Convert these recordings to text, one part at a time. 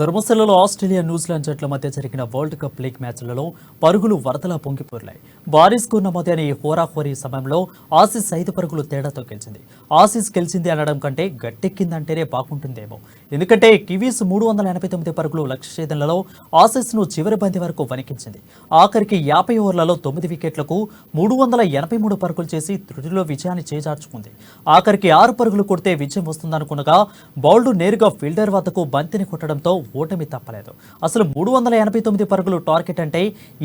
ధర్మశాలలో Australia New Zealand జట్ల మధ్య జరిగిన వరల్డ్ కప్ లీగ్ మ్యాచ్లలో పరుగులు వరదలా పొంగిపోర్లాయి. భారీ స్కోర్ నమోదైన ఈ హోరాహోరీ సమయంలో ఆసీస్ 5 పరుగులు తేడాతో గెలిచింది. ఆసీస్ గెలిచింది అనడం కంటే గట్టెక్కిందంటేనే బాగుంటుందేమో. ఎందుకంటే కివీస్ 389 పరుగులు లక్ష్యఛేదనలో ఆసీస్ను చివరి బంతి వరకు వణికించింది. ఆఖరికి 50 ఓవర్లలో 9 వికెట్లకు 383 పరుగులు చేసి త్రుటిలో విజయాన్ని చేజార్చుకుంది. ఆఖరికి 6 పరుగులు కొడితే విజయం వస్తుందనుకునగా బౌల్డ్ నేరుగా ఫీల్డర్ వద్దకు బంతిని కొట్టడంతో ఓటమి తప్పలేదు. అసలు 389 పరుగులు టార్గెట్ అంటే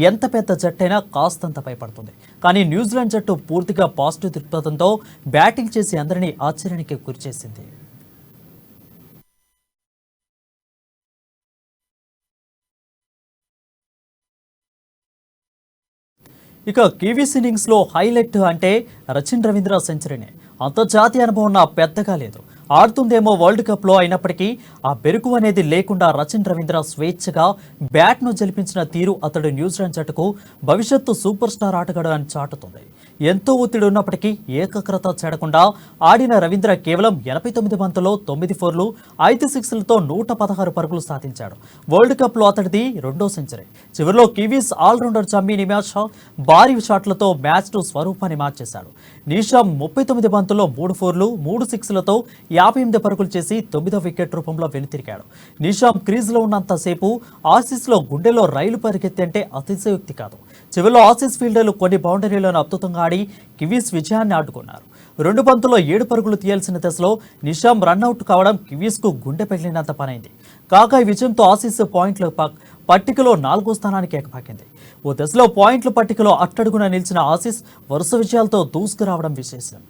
ఎంత పెద్ద జట్టైనా కాస్తంత భయపడుతుంది. కానీ న్యూజిలాండ్ జట్టు పూర్తిగా పాజిటివ్ దృక్పథంతో బ్యాటింగ్ చేసి అందరినీ ఆశ్చర్యానికి గురిచేసింది. ఇక కివీస్ ఇన్నింగ్స్లో హైలైట్ అంటే రచిన్ రవీంద్ర సెంచరీనే. అంతర్జాతీయ అనుభవం ఉన్న పెద్దగా లేదు. ఆడుతుందేమో వరల్డ్ కప్లో, అయినప్పటికీ ఆ బెరుకు అనేది లేకుండా రచిన్ రవీంద్ర స్వేచ్ఛగా బ్యాట్ను జలిపించిన తీరు అతడు న్యూజిలాండ్ జట్టుకు భవిష్యత్తు సూపర్ స్టార్ ఆటగాడు అని చాటుతుంది. ఎంతో ఒత్తిడి ఉన్నప్పటికీ ఏకాగ్రత చెడకుండా ఆడిన రవీంద్ర కేవలం 89 బంతుల్లో 9 ఫోర్లు 5 సిక్స్లతో 116 పరుగులు సాధించాడు. వరల్డ్ కప్లో అతడిది 2వ సెంచరీ. చివరిలో కివీస్ ఆల్రౌండర్ జమ్మీ నిమాషా భారీ షాట్లతో మ్యాచ్ను స్వరూపాన్ని మార్చేశాడు. నిషామ్ 39 బంతుల్లో 3 ఫోర్లు 3 సిక్స్లతో 58 పరుగులు చేసి 9వ వికెట్ రూపంలో వెనుతిరిగాడు. నిషామ్ క్రీజ్లో ఉన్నంతసేపు ఆసీస్లో గుండెలో రైలు పరిగెత్తంటే అతిశయోక్తి కాదు. చివరిలో ఆసీస్ ఫీల్డర్లు కొన్ని బౌండరీలను అద్భుతంగా ఆడి కివీస్ విజయాన్ని అడ్డుకున్నారు. 2 బంతుల్లో 7 పరుగులు తీయాల్సిన దశలో నిషామ్ రన్అట్ కావడం కివీస్కు గుండె పెగిలినంత పనైంది. కాగా ఈ విజయంతో ఆసీస్ పాయింట్ల పట్టికలో 4వ స్థానానికి ఎగబాకింది. ఓ దశలో పాయింట్ల పట్టికలో అట్టడుగున నిలిచిన ఆసీస్ వరుస విజయాలతో దూసుకురావడం విశేషం.